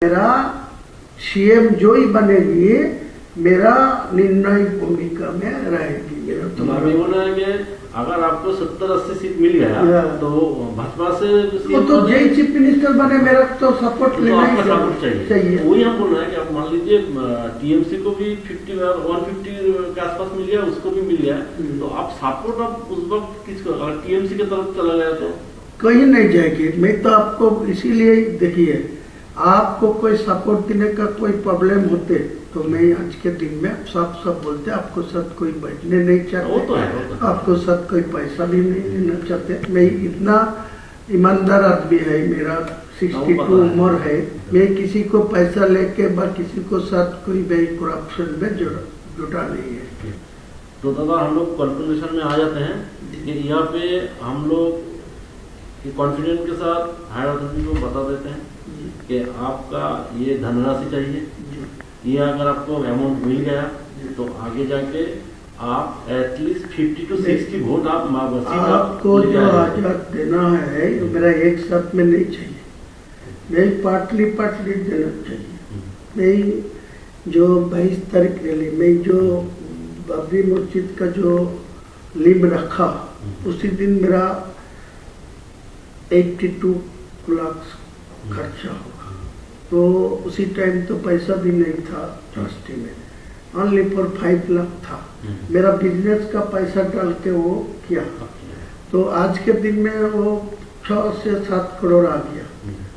मेरा सीएम जो ही बनेगी मेरा निर्णय भूमिका में रहेगी। मेरा तो बोल रहे हैं कि अगर आपको 70-80 सीट मिल गया तो भाजपा से वो तो जय चीफ मिनिस्टर बने मेरा तो सपोर्ट लेना ही चाहिए। वही हम बोल रहे हैं कि आप मान लीजिए टीएमसी को भी 150 के आसपास मिल गया, उसको भी मिल गया, तो आप सपोर्ट आप उस वक्त किसको, अगर टीएमसी की तरफ चला गया तो कहीं नहीं जाएगी। मैं तो आपको इसीलिए देखिए, आपको कोई सपोर्ट देने का कोई प्रॉब्लम होते तो मैं आज के दिन में सब बोलते आपको साथ कोई बैठने नहीं चाहते, आपको साथ कोई पैसा भी नहीं लेना चाहते। मैं इतना ईमानदार आदमी है, मेरा 62 उम्र है, मैं किसी को पैसा लेके किसी को साथ कोई भी करप्शन में जुटा नहीं है। तो दादा हम लोग कंक्लूजन में आ जाते हैं कि यहाँ पे हम लोग कॉन्फिडेंस के साथ हायर अथॉरिटी को बता देते हैं कि आपका ये धनराशि चाहिए, ये अगर आपको अमाउंट मिल गया तो आगे जाके आप एटलीस्ट 50 to 60 वोट आपको जो आजाद देना है मेरा एक साथ में नहीं चाहिए, मैं पार्टली देना चाहिए। मैं जो 22 तारीख रैली में जो बाबरी मस्जिद का जो लिम रखा उसी दिन मेरा 82 लाख खर्चा होगा, तो उसी टाइम तो पैसा भी नहीं था ट्रस्टी में, ओनली फॉर 5 लाख था। मेरा बिजनेस का पैसा डाल के वो किया, तो आज के दिन में वो 6 से 7 करोड़ आ गया,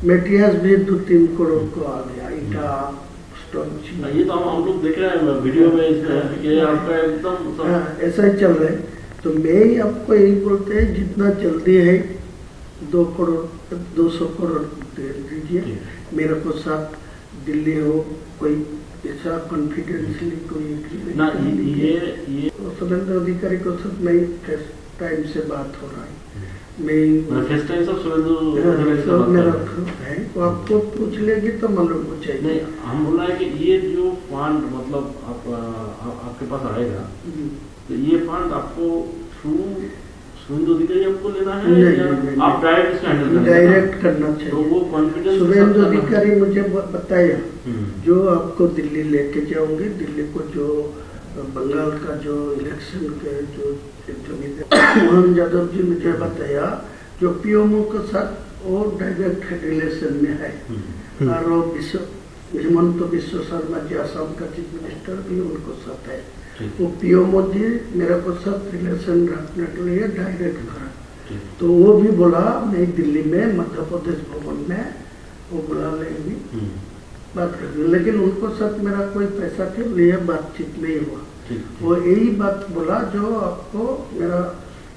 मेटेरियल्स भी 2-3 करोड़ को आ गया, ईटा स्टोन। ये तो हम लोग देख रहे हैं वीडियो में कि आपका एकदम ऐसा ही चल रहा है। तो मैं आपको यही बोलते हैं जितना जल्दी है 200 करोड़ दे दीजिए। मेरे को साथ दिल्ली हो कोई ऐसा कॉन्फिडेंसली कोई ना ये सुरेंद्र अधिकारी को साथ मैं फर्स्ट टाइम से बात हो रहा है, मैं फर्स्ट टाइम सब सुरेंद्र मेरा है, तो आपको पूछ लेगी तो मालूम हो जाएगी। नहीं, हम बोल रहे हैं कि ये जो फंड मतलब आपके पास आएगा तो ये फंड आपको थ्रू सुरेंद्र अधिकारी आपको लेना है नहीं, आप डायरेक्ट करना चाहिए। तो वो कॉन्फिडेंस सुरेंद्र अधिकारी मुझे बताया जो आपको दिल्ली लेके जाओगे, दिल्ली को जो बंगाल का जो इलेक्शन के जो मोहन यादव जी मुझे बताया जो पीएमओ के साथ वो डायरेक्ट रिलेशन में है, और वो हिमंत बिश्व शर्मा जी असम का चीफ मिनिस्टर भी उनको साथ है, वो पीएमओ जी मेरे को साथ रिलेशन रखने के लिए डायरेक्ट करा। तो वो भी बोला मैं दिल्ली में मध्य प्रदेश भवन में वो बुला लेंगी बात करेंगे, लेकिन उनको साथ मेरा कोई पैसा के लिए बातचीत नहीं हुआ। वो यही बात बोला जो आपको मेरा।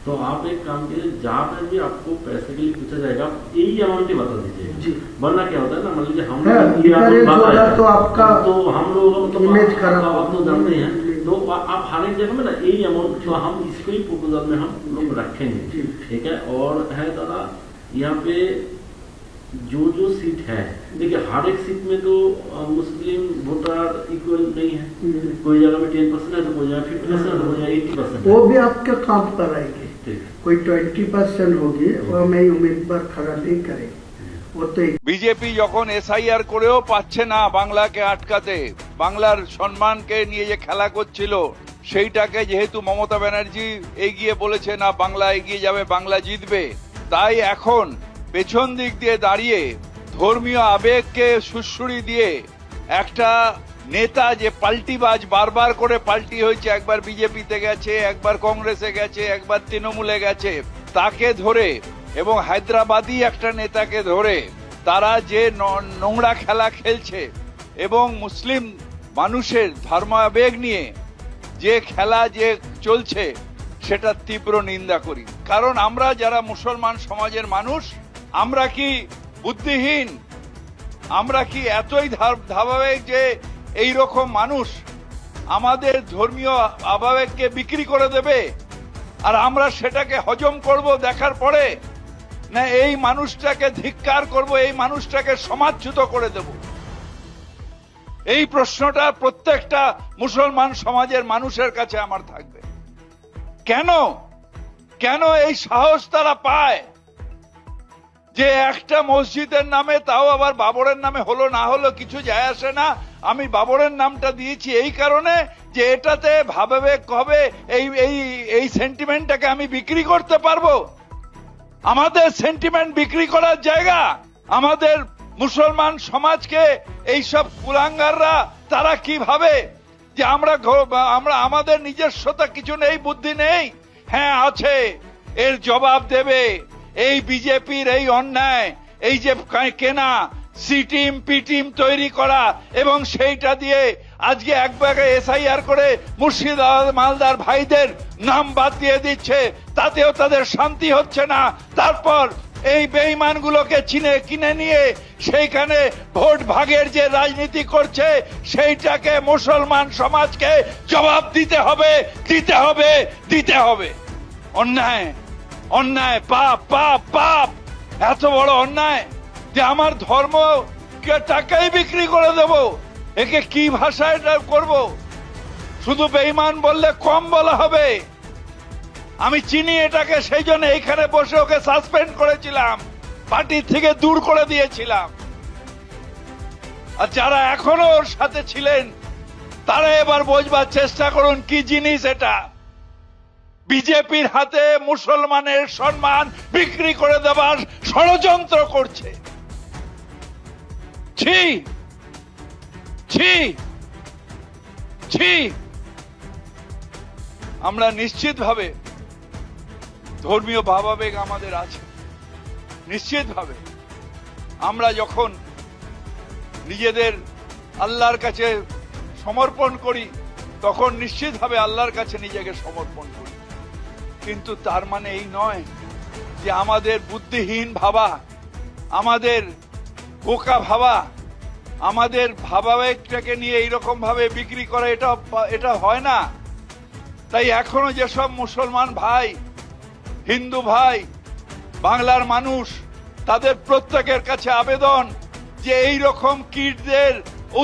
तो आप एक काम कीजिए, जहाँ पे भी आपको पैसे के लिए पूछा जाएगा यही अमाउंट ही बता दीजिए जी, वरना क्या होता है ना, मान लीजिए हम तो आपका तो हम लोग इमेज खराब आप तो जानते हैं, तो आप हर एक जगह में ना यही अमाउंट जो हम इसको ही प्रपोजल में हम लोग रखेंगे, ठीक है। और है दादा यहाँ पे जो सीट है, देखिए हर एक सीट में तो मुस्लिम वोटर इक्वल नहीं है, कोई जगह में 10% है तो कोई जगह 50% हो जाए 80%, वो भी आपके काम पर आएगी। कोई 20% होगी वो मैं उम्मीदवार खड़ा नहीं करेगी। वो तो বিজেপি যখন এসআইআর করেও পাচ্ছে না বাংলাকে আটকাতে, বাংলার সম্মানকে নিয়ে যে খেলা করছিল সেইটাকে যেহেতু মমতা ব্যানার্জি এগিয়ে বলেছে না বাংলা এগিয়ে যাবে, বাংলা জিতবে, তাই এখন পেছন দিক দিয়ে দাঁড়িয়ে ধর্মীয় আবেগকে সুড়সুড়ি দিয়ে একটা নেতা যে পাল্টিবাজ বারবার করে পাল্টি হয়েছে, একবার বিজেপিতে গেছে, একবার কংগ্রেসে গেছে, একবার তৃণমূলে গেছে, তাকে ধরে এবং হায়দ্রাবাদী একটা নেতাকে ধরে তারা যে নোংরা খেলা খেলছে এবং মুসলিম মানুষের ধর্মাবেগ নিয়ে যে খেলা যে চলছে সেটা তীব্র নিন্দা করি। কারণ আমরা যারা মুসলমান সমাজের মানুষ, আমরা কি বুদ্ধিহীন? আমরা কি এতই ধারাবাহিক যে এই রকম মানুষ আমাদের ধর্মীয় আবেগকে বিক্রি করে দেবে আর আমরা সেটাকে হজম করব দেখার পরে, না এই মানুষটাকে ধিক্কার করব, এই মানুষটাকে সমাজচ্যুত করে দেব? এই প্রশ্নটা প্রত্যেকটা মুসলমান সমাজের মানুষের কাছে আমার থাকবে। কেন এই সাহস তারা পায় যে একটা মসজিদের নামে, তাও আবার বাবরের নামে হলো না হলো কিছু যায় আসে না, আমি বাবরের নামটা দিয়েছি এই কারণে যে এটাতে ভাবাবেগ হবে, এই এই এই সেন্টিমেন্টটাকে আমি বিক্রি করতে পারবো। আমাদের সেন্টিমেন্ট বিক্রি করার জায়গা, আমাদের মুসলমান সমাজকে এইসব কুলাঙ্গাররা তারা কি ভাবে যে আমরা আমাদের নিজস্বতা কিছু নেই, বুদ্ধি নেই? হ্যাঁ আছে, এর জবাব দেবে এই বিজেপির এই অন্যায়, এই যে কেনা সি টিম পি টিম তৈরি করা এবং সেইটা দিয়ে আজকে এক ব্যাগে এসআইআর করে মুর্শিদাবাদ মালদার ভাইদের নাম বাদ দিয়ে দিচ্ছে, তাতেও তাদের শান্তি হচ্ছে না। তারপর এই বেঈমানগুলোকে কিনে নিয়ে সেইখানে ভোট ভাগের যে রাজনীতি করছে, সেইটাকে মুসলমান সমাজকে জবাব দিতে হবে, দিতে হবে, দিতে হবে। অন্যায়, অন্যায়, পাপ, পাপ, পাপ, এত বড় অন্যায় যে আমার ধর্মকে টাকাই বিক্রি করে দেব। একে কি ভাষায় করব? শুধু বেঈমান বললে কম বলা হবে। আমি চিনি এটাকে, সেই জন্য এইখানে বসে ওকে সাসপেন্ড করেছিলাম, পার্টি থেকে দূর করে দিয়েছিলাম। আর যারা এখনো ওর সাথে ছিলেন তারা এবার বোঝবার চেষ্টা করুন কি জিনিস এটা। বিজেপির হাতে মুসলমানের সম্মান বিক্রি করে দেবার ষড়যন্ত্র করছে। ছি, ছি, ছি। আমরা নিশ্চিতভাবে ধর্মীয় ভাবাবেগ আমাদের আছে, নিশ্চিতভাবে। আমরা যখন নিজেদের আল্লাহর কাছে সমর্পণ করি তখন নিশ্চিতভাবে আল্লাহর কাছে নিজেকে সমর্পণ করি, কিন্তু তার মানে এই নয় যে আমাদের বুদ্ধিহীন ভাবা, আমাদের বোকা ভাবা, আমাদের ভাবাবেগটাকে নিয়ে এইরকম ভাবে বিক্রি করা, এটা হয় না। তাই এখনো যেসব মুসলমান ভাই, হিন্দু ভাই, বাংলার মানুষ, তাদের প্রত্যেকের কাছে আবেদন যে এই রকম কিডদের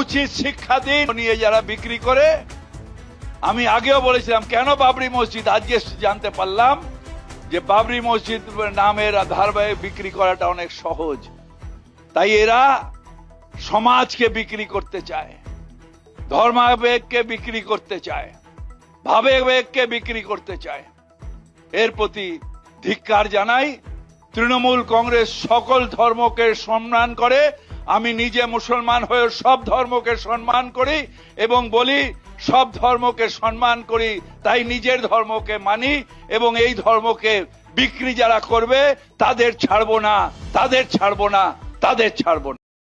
উচিত শিক্ষা দিন। নিয়ে যারা বিক্রি করে, আমি আগেও বলেছিলাম কেন বাবরি মসজিদ, আজকে জানতে পারলাম যে বাবরি মসজিদ নামের ধারাবাহিক বিক্রি করাটা অনেক সহজ। তাই এরা সমাজকে বিক্রি করতে চায়, ধর্মাবেগকে বিক্রি করতে চায়, ভাবাবেগকে বিক্রি করতে চায়। এর প্রতি ধিক্কার জানাই। তৃণমূল কংগ্রেস সকল ধর্মকে সম্মান করে, আমি নিজে মুসলমান হয়ে সব ধর্মকে সম্মান করি এবং বলি সব ধর্মকে সম্মান করি, তাই নিজের ধর্মকে মানি এবং এই ধর্মকে বিক্রি যারা করবে তাদের ছাড়বো না, তাদের ছাড়বো না, তাদের ছাড়বো না।